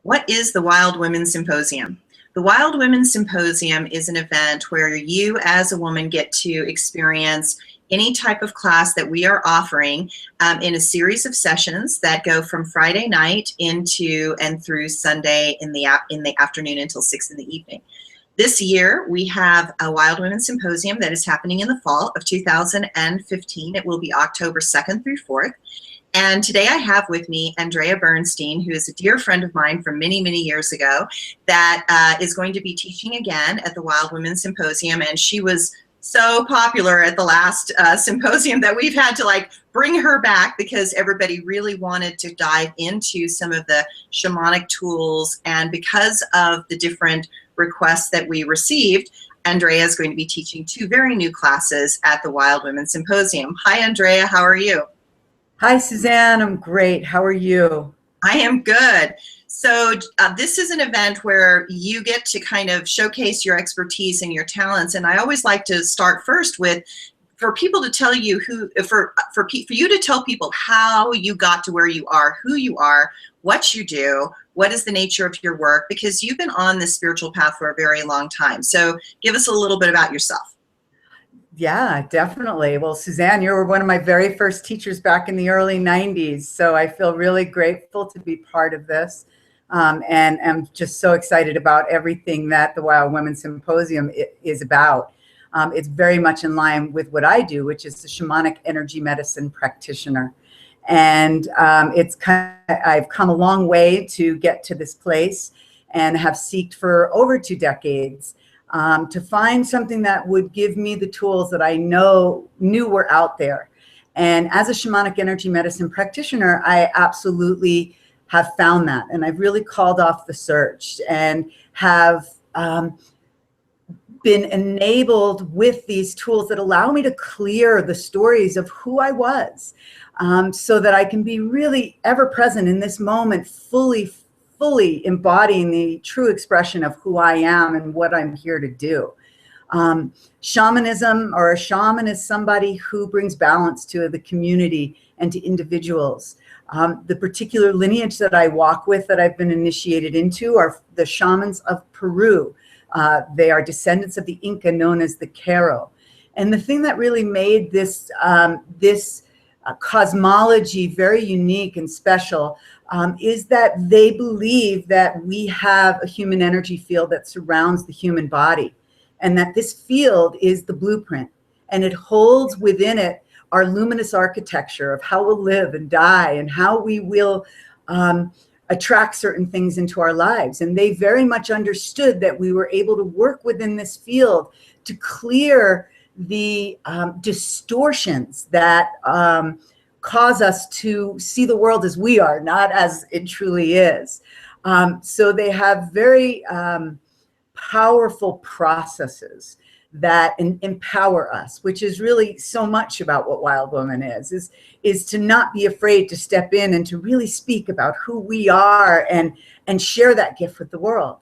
What is the Wild Women Symposium? The Wild Women Symposium is an event where you as a woman get to experience any type of class that we are offering in a series of sessions that go from Friday night into and through Sunday in the afternoon until 6 in the evening. This year, we have a Wild Women Symposium that is happening in the fall of 2015. It will be October 2nd through 4th. And today I have with me Andrea Bernstein, who is a dear friend of mine from many, many years ago, that is going to be teaching again at the Wild Women Symposium. And she was so popular at the last symposium that we've had to bring her back because everybody really wanted to dive into some of the shamanic tools. And because of the different requests that we received, Andrea is going to be teaching 2 very new classes at the Wild Women Symposium. Hi, Andrea. How are you? Hi, Suzanne. I'm great. How are you? I am good. So this is an event where you get to kind of showcase your expertise and your talents. And I always like to start first with, for people to tell you for you to tell people how you got to where you are, who you are, what you do, what is the nature of your work, because you've been on this spiritual path for a very long time. So give us a little bit about yourself. Yeah, definitely. Well, Suzanne, you were one of my very first teachers back in the early 90s. So I feel really grateful to be part of this. And I'm just so excited about everything that the Wild Women Symposium is about. It's very much in line with what I do, which is the shamanic energy medicine practitioner. And I've come a long way to get to this place and have sought for over 2 decades to find something that would give me the tools that I knew were out there. And as a shamanic energy medicine practitioner, I absolutely have found that. And I've really called off the search and have been enabled with these tools that allow me to clear the stories of who I was, so that I can be really ever present in this moment, fully embodying the true expression of who I am and what I'm here to do. Shamanism, or a shaman, is somebody who brings balance to the community and to individuals. The particular lineage that I walk with, that I've been initiated into, are the shamans of Peru. They are descendants of the Inca, known as the Q'ero. And the thing that really made this cosmology very unique and special is that they believe that we have a human energy field that surrounds the human body, and that this field is the blueprint, and it holds within it our luminous architecture of how we'll live and die and how we will attract certain things into our lives. And they very much understood that we were able to work within this field to clear the distortions that cause us to see the world as we are, not as it truly is. So they have very powerful processes that empower us, which is really so much about what Wild Woman is to not be afraid to step in and to really speak about who we are and share that gift with the world.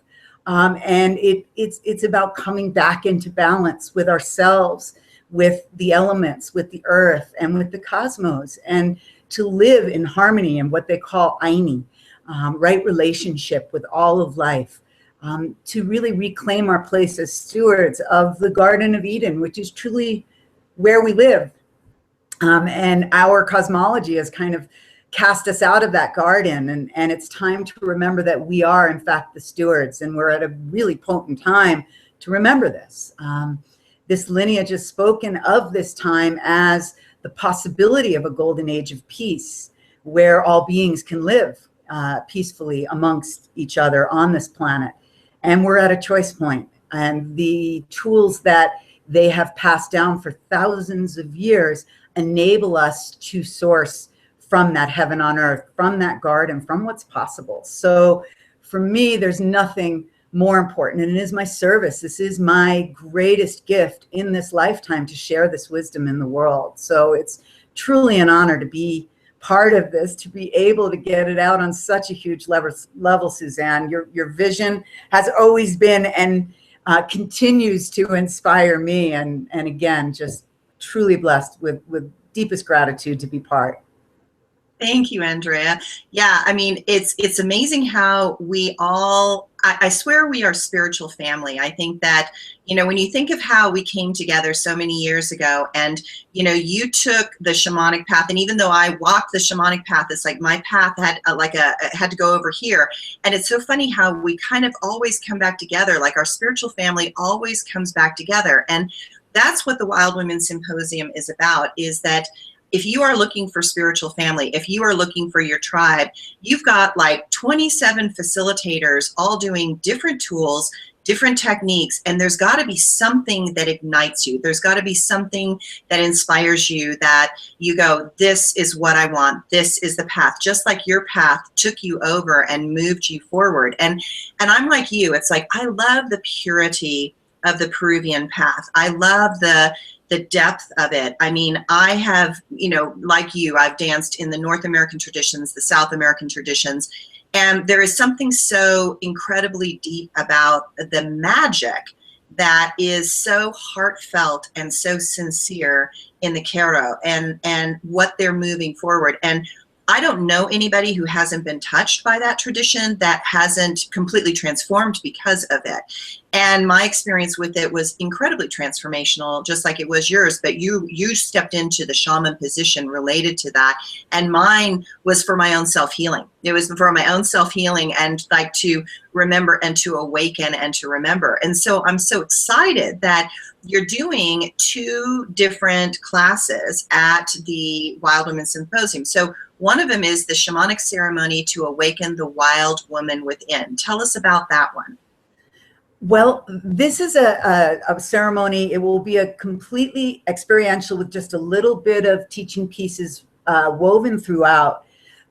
And it's about coming back into balance with ourselves, with the elements, with the earth, and with the cosmos, and to live in harmony and what they call Aini, right relationship with all of life, to really reclaim our place as stewards of the Garden of Eden, which is truly where we live. And our cosmology has kind of cast us out of that garden, and it's time to remember that we are, in fact, the stewards, and we're at a really potent time to remember this. This lineage is spoken of this time as the possibility of a golden age of peace, where all beings can live peacefully amongst each other on this planet. And we're at a choice point, and the tools that they have passed down for thousands of years enable us to source from that heaven on earth, from that garden, from what's possible. So for me, there's nothing more important, and it is my service. This is my greatest gift in this lifetime, to share this wisdom in the world. So it's truly an honor to be part of this, to be able to get it out on such a huge level, Suzanne. Your vision has always been and continues to inspire me, and again, just truly blessed with deepest gratitude to be part. Thank you, Andrea. Yeah, I mean, it's amazing how we all, I swear we are spiritual family. I think that, you know, when you think of how we came together so many years ago and, you know, you took the shamanic path, and even though I walked the shamanic path, it's like my path had had to go over here. And it's so funny how we kind of always come back together, like our spiritual family always comes back together. And that's what the Wild Women Symposium is about, is that if you are looking for spiritual family, if you are looking for your tribe, you've got like 27 facilitators all doing different tools, different techniques, and there's got to be something that ignites you. There's got to be something that inspires you, that you go, this is what I want. This is the path. Just like your path took you over and moved you forward. And I'm like you. It's like, I love the purity of the Peruvian path. I love the depth of it. I mean, I have, you know, like you, I've danced in the North American traditions, the South American traditions, and there is something so incredibly deep about the magic that is so heartfelt and so sincere in the Q'ero and what they're moving forward. And I don't know anybody who hasn't been touched by that tradition, that hasn't completely transformed because of it. And my experience with it was incredibly transformational, just like it was yours. But you stepped into the shaman position related to that. And mine was for my own self-healing. It was for my own self-healing and like to remember and to awaken and to remember. And so I'm so excited that you're doing 2 different classes at the Wild Women Symposium. So one of them is the Shamanic Ceremony to Awaken the Wild Woman Within. Tell us about that one. Well, this is a ceremony. It will be a completely experiential with just a little bit of teaching pieces woven throughout.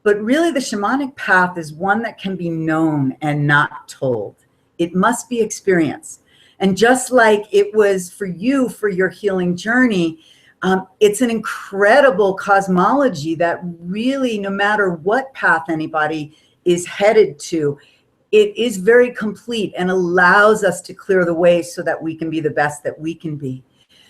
But really, the shamanic path is one that can be known and not told. It must be experienced. And just like it was for you, for your healing journey, it's an incredible cosmology that really, no matter what path anybody is headed to, it is very complete and allows us to clear the way so that we can be the best that we can be.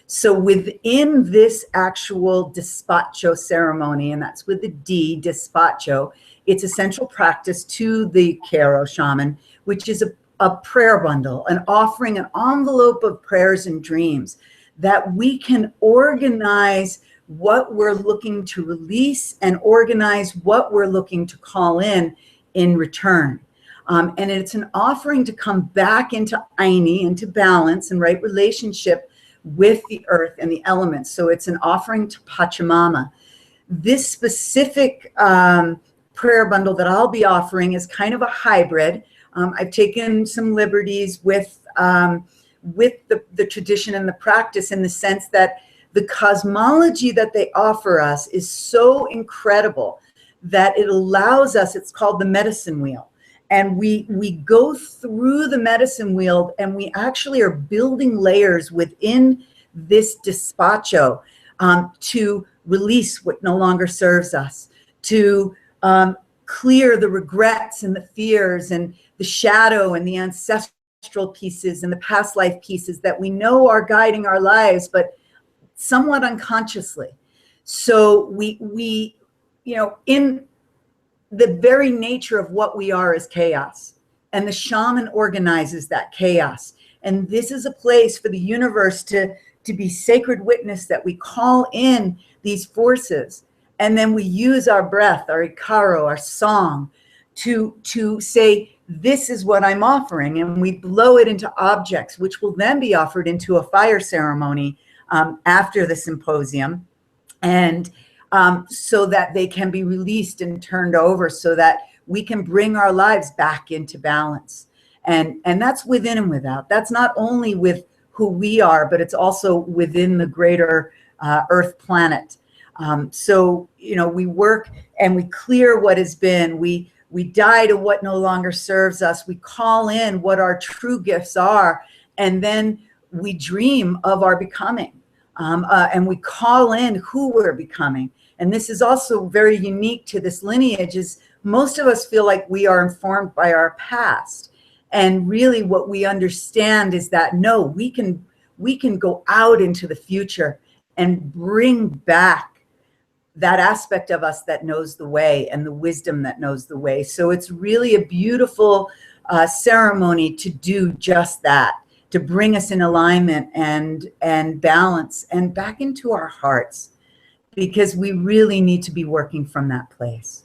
So within this actual Despacho ceremony, and that's with the D, Despacho, it's a central practice to the Q'ero shaman, which is a prayer bundle, an offering, an envelope of prayers and dreams that we can organize what we're looking to release and organize what we're looking to call in return. And it's an offering to come back into Aini, into balance and right relationship with the earth and the elements. So it's an offering to Pachamama. This specific prayer bundle that I'll be offering is kind of a hybrid. I've taken some liberties with the tradition and the practice, in the sense that the cosmology that they offer us is so incredible that it allows us, it's called the medicine wheel. And we go through the medicine wheel, and we actually are building layers within this despacho to release what no longer serves us, to clear the regrets and the fears and the shadow and the ancestral pieces and the past life pieces that we know are guiding our lives, but somewhat unconsciously. So we you know, in the very nature of what we are is chaos, and the shaman organizes that chaos. And this is a place for the universe to be sacred witness, that we call in these forces, and then we use our breath, our Q'ero, our song, to say, this is what I'm offering, and we blow it into objects, which will then be offered into a fire ceremony after the symposium, and so that they can be released and turned over, so that we can bring our lives back into balance. And that's within and without. That's not only with who we are, but it's also within the greater Earth planet. So, you know, we work and we clear what has been. We die to what no longer serves us. We call in what our true gifts are, and then we dream of our becoming. And we call in who we're becoming. And this is also very unique to this lineage, is most of us feel like we are informed by our past. And really what we understand is that, no, we can go out into the future and bring back that aspect of us that knows the way and the wisdom that knows the way. So it's really a beautiful ceremony to do just that, to bring us in alignment and balance and back into our hearts, because we really need to be working from that place.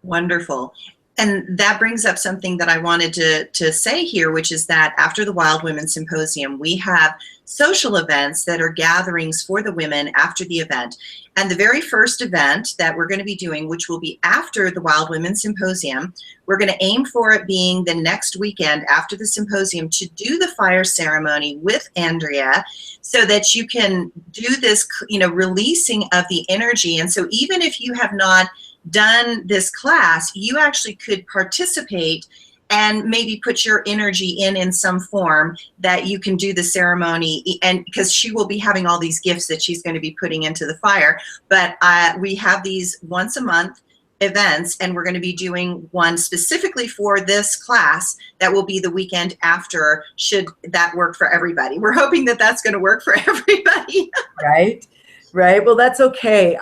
Wonderful. And that brings up something that I wanted to say here, which is that after the Wild Women Symposium, we have social events that are gatherings for the women after the event. And the very first event that we're going to be doing, which will be after the Wild Women Symposium, we're going to aim for it being the next weekend after the symposium, to do the fire ceremony with Andrea, so that you can do this, releasing of the energy. And so even if you have not done this class, you actually could participate and maybe put your energy in some form that you can do the ceremony. And because she will be having all these gifts that she's going to be putting into the fire. But we have these once a month events, and we're going to be doing one specifically for this class that will be the weekend after, should that work for everybody. We're hoping that that's going to work for everybody. Right. Right. Well, that's okay.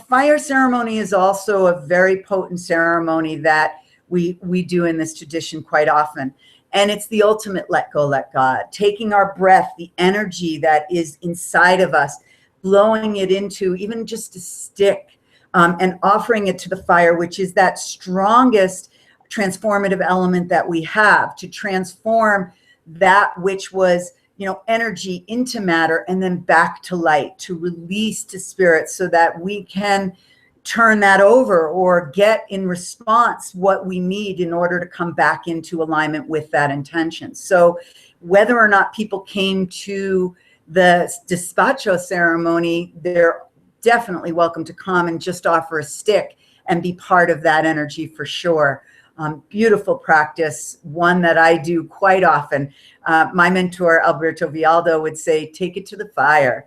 Fire ceremony is also a very potent ceremony that we do in this tradition quite often. And it's the ultimate let go, let God, taking our breath, the energy that is inside of us, blowing it into even just a stick, and offering it to the fire, which is that strongest transformative element that we have, to transform that which was energy into matter and then back to light, to release to spirit, so that we can turn that over or get in response what we need in order to come back into alignment with that intention. So whether or not people came to the Despacho ceremony, they're definitely welcome to come and just offer a stick and be part of that energy for sure. Beautiful practice, one that I do quite often. My mentor, Alberto Vialdo, would say, take it to the fire,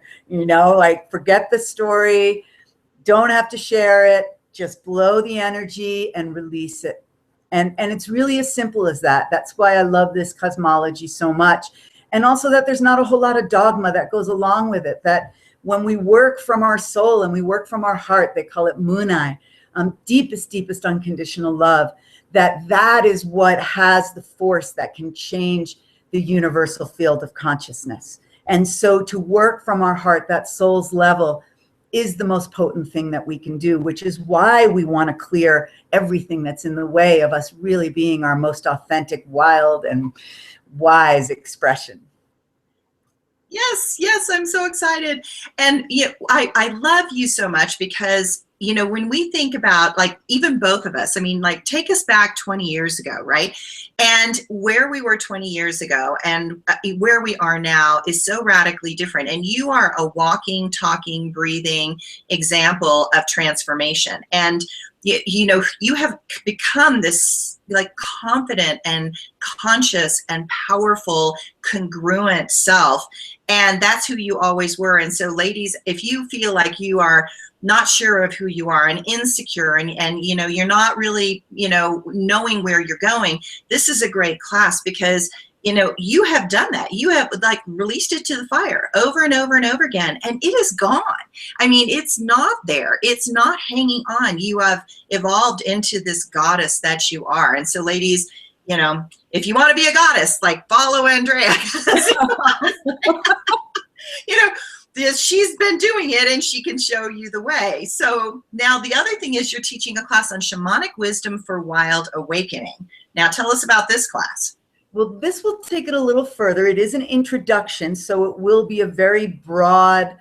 forget the story, don't have to share it, just blow the energy and release it. And it's really as simple as that. That's why I love this cosmology so much. And also that there's not a whole lot of dogma that goes along with it, that when we work from our soul and we work from our heart, they call it munai, deepest unconditional love, that is what has the force that can change the universal field of consciousness. And so to work from our heart, that soul's level, is the most potent thing that we can do, which is why we want to clear everything that's in the way of us really being our most authentic, wild, and wise expression. Yes, I'm so excited. And I love you so much because, when we think about, even both of us, take us back 20 years ago, right? And where we were 20 years ago and where we are now is so radically different. And you are a walking, talking, breathing example of transformation. And you have become this confident and conscious and powerful, congruent self. And that's who you always were. And so ladies, if you feel like you are not sure of who you are and insecure and you're not really, knowing where you're going, this is a great class because you have done that. You have released it to the fire over and over and over again, and it is gone. It's not there. It's not hanging on. You have evolved into this goddess that you are. And so ladies, if you want to be a goddess, follow Andrea. She's been doing it and she can show you the way. So now the other thing is you're teaching a class on shamanic wisdom for wild awakening. Now tell us about this class. Well, this will take it a little further. It is an introduction, so it will be a very broad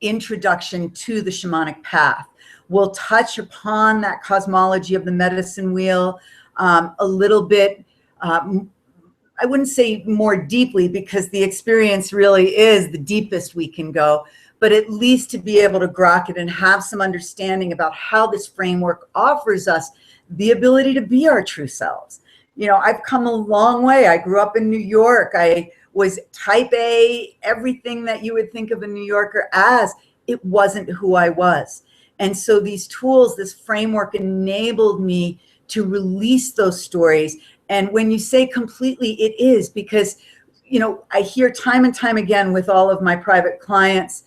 introduction to the shamanic path. We'll touch upon that cosmology of the medicine wheel a little bit. I wouldn't say more deeply because the experience really is the deepest we can go, but at least to be able to grok it and have some understanding about how this framework offers us the ability to be our true selves. I've come a long way. I grew up in New York. I was type A, everything that you would think of a New Yorker as. It wasn't who I was. And so these tools, this framework enabled me to release those stories. And when you say completely, it is because, I hear time and time again with all of my private clients,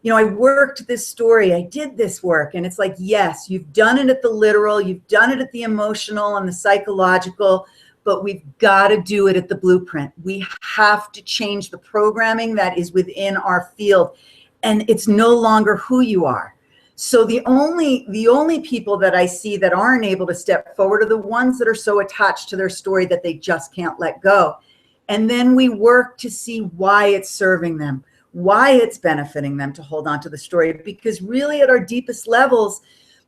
you know, I worked this story, I did this work. And it's like, yes, you've done it at the literal, you've done it at the emotional and the psychological, but we've got to do it at the blueprint. We have to change the programming that is within our field. And it's no longer who you are. So the only people that I see that aren't able to step forward are the ones that are so attached to their story that they just can't let go. And then we work to see why it's serving them, why it's benefiting them to hold on to the story. Because really at our deepest levels,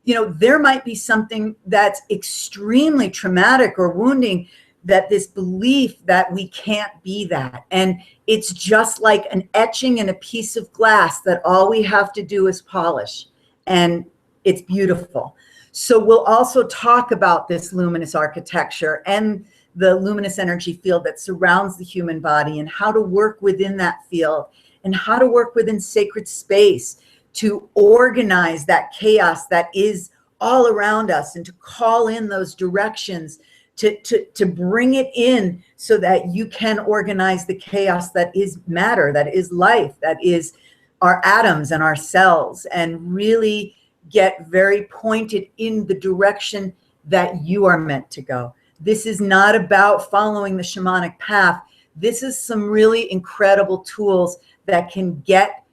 you know, there might be something that's extremely traumatic or wounding, that this belief that we can't be that. And it's just like an etching in a piece of glass that all we have to do is polish. And it's beautiful. So we'll also talk about this luminous architecture and the luminous energy field that surrounds the human body, and how to work within that field, and how to work within sacred space to organize that chaos that is all around us, and to call in those directions to bring it in so that you can organize the chaos that is matter, that is life, that is our atoms and our cells, and really get very pointed in the direction that you are meant to go. This is not about following the shamanic path. This is some really incredible tools that can get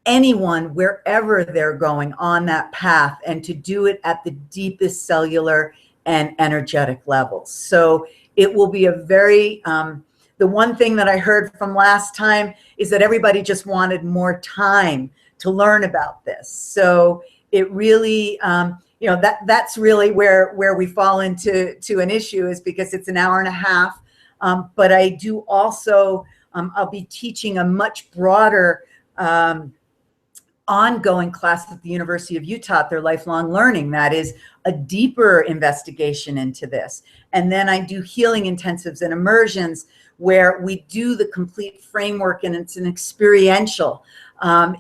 anyone wherever they're going on that path, and to do it at the deepest cellular and energetic levels. So it will be a very, the one thing that I heard from last time is that everybody just wanted more time to learn about this. So it really, you know, that's really where we fall into an issue, is because it's an hour and a half. But I do also, I'll be teaching a much broader ongoing class at the University of Utah, their lifelong learning, that is a deeper investigation into this. And then I do healing intensives and immersions where we do the complete framework, and it's an experiential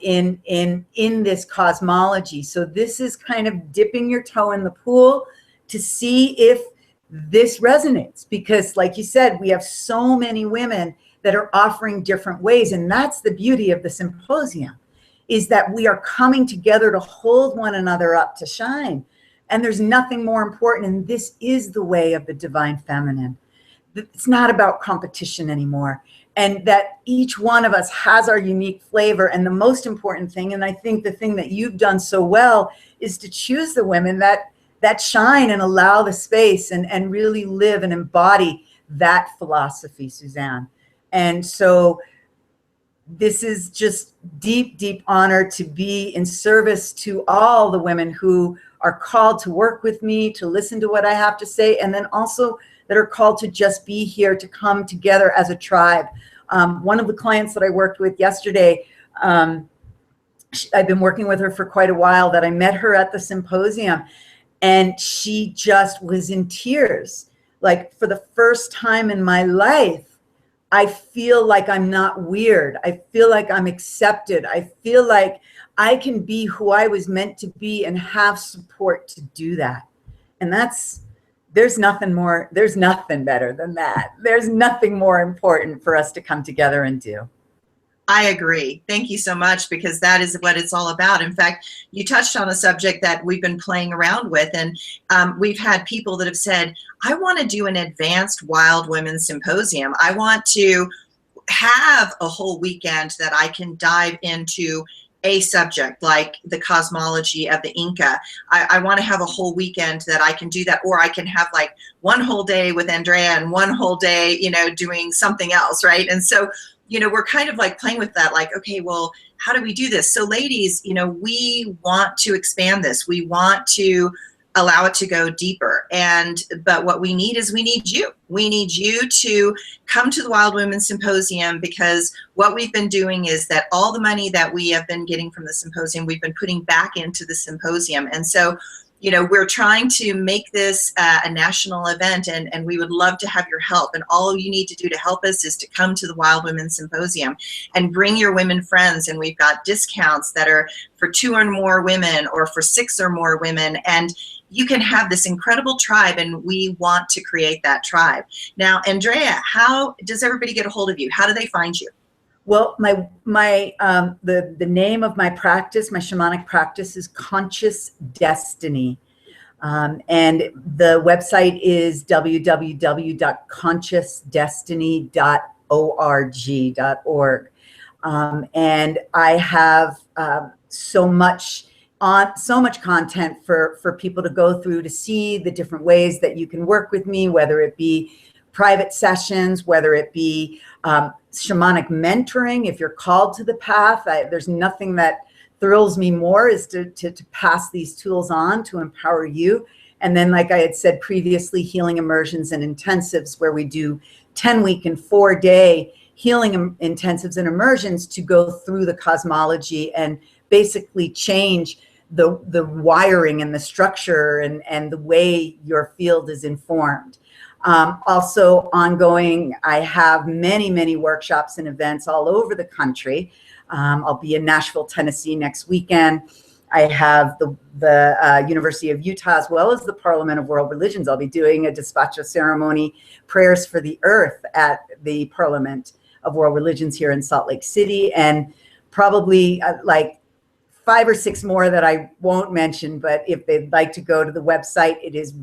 in this cosmology. So this is kind of dipping your toe in the pool to see if this resonates, because like you said, we have so many women that are offering different ways. And that's the beauty of the symposium, is that we are coming together to hold one another up to shine. And there's nothing more important. And this is the way of the divine feminine. It's not about competition anymore. And that each one of us has our unique flavor. And the most important thing, and I think the thing that you've done so well, is to choose the women that shine and allow the space and really live and embody that philosophy, Suzanne. And so this is just deep, deep honor to be in service to all the women who are called to work with me, to listen to what I have to say, and then also that are called to just be here, to come together as a tribe. One of the clients that I worked with yesterday, I've been working with her for quite a while, that I met her at the symposium, and she just was in tears. Like, for the first time in my life, I feel like I'm not weird. I feel like I'm accepted. I feel like I can be who I was meant to be and have support to do that. And there's nothing better than that. There's nothing more important for us to come together and do. I agree. Thank you so much, because that is what it's all about. In fact, you touched on a subject that we've been playing around with, and we've had people that have said, I want to do an advanced Wild Women Symposium. I want to have a whole weekend that I can dive into a subject like the cosmology of the Inca. I want to have a whole weekend that I can do that, or I can have like one whole day with Andrea and one whole day, you know, doing something else, right? And so, you know, we're kind of like playing with that, like, okay, well, how do we do this? So ladies, you know, we want to expand this. We want to allow it to go deeper. But what we need is we need you. We need you to come to the Wild Women Symposium, because what we've been doing is that all the money that we have been getting from the symposium, we've been putting back into the symposium. And so, you know, we're trying to make this a national event, and we would love to have your help. And all you need to do to help us is to come to the Wild Women Symposium and bring your women friends. And we've got discounts that are for 2 or more women, or for 6 or more women. And you can have this incredible tribe, and we want to create that tribe. Now, Andrea, how does everybody get a hold of you? How do they find you? Well, the name of my practice, my shamanic practice, is Conscious Destiny. And the website is www.consciousdestiny.org. And I have so much content for people to go through to see the different ways that you can work with me, whether it be private sessions, whether it be shamanic mentoring. If you're called to the path, there's nothing that thrills me more is to pass these tools on to empower you. And then, like I had said previously, healing immersions and intensives where we do 10-week and 4-day healing intensives and immersions to go through the cosmology and basically change the wiring and the structure and the way your field is informed. Also ongoing, I have many workshops and events all over the country. I'll be in Nashville, Tennessee next weekend. I have the University of Utah, as well as the Parliament of World Religions. I'll be doing a Despacho Ceremony, Prayers for the Earth, at the Parliament of World Religions here in Salt Lake City, and probably like 5 or 6 more that I won't mention, but if they'd like to go to the website, it is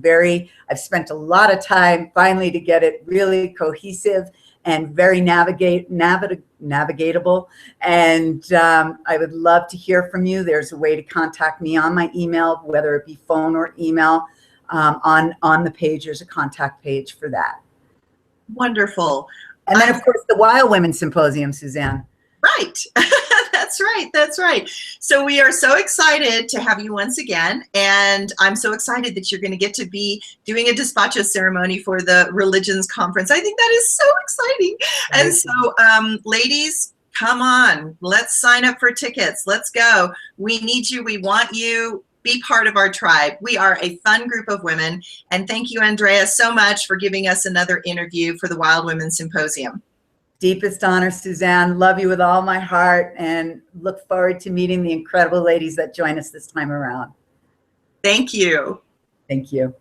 I've spent a lot of time finally to get it really cohesive and very navigatable. And I would love to hear from you. There's a way to contact me on my email, whether it be phone or email. On the page, there's a contact page for that. Wonderful. And then, of course, the Wild Women Symposium, Suzanne. Right. That's right. That's right. So we are so excited to have you once again. And I'm so excited that you're going to get to be doing a Despacho ceremony for the Religions Conference. I think that is so exciting. And so, ladies, come on. Let's sign up for tickets. Let's go. We need you. We want you. Be part of our tribe. We are a fun group of women. And thank you, Andrea, so much for giving us another interview for the Wild Women Symposium. Deepest honor, Suzanne. Love you with all my heart and look forward to meeting the incredible ladies that join us this time around. Thank you. Thank you.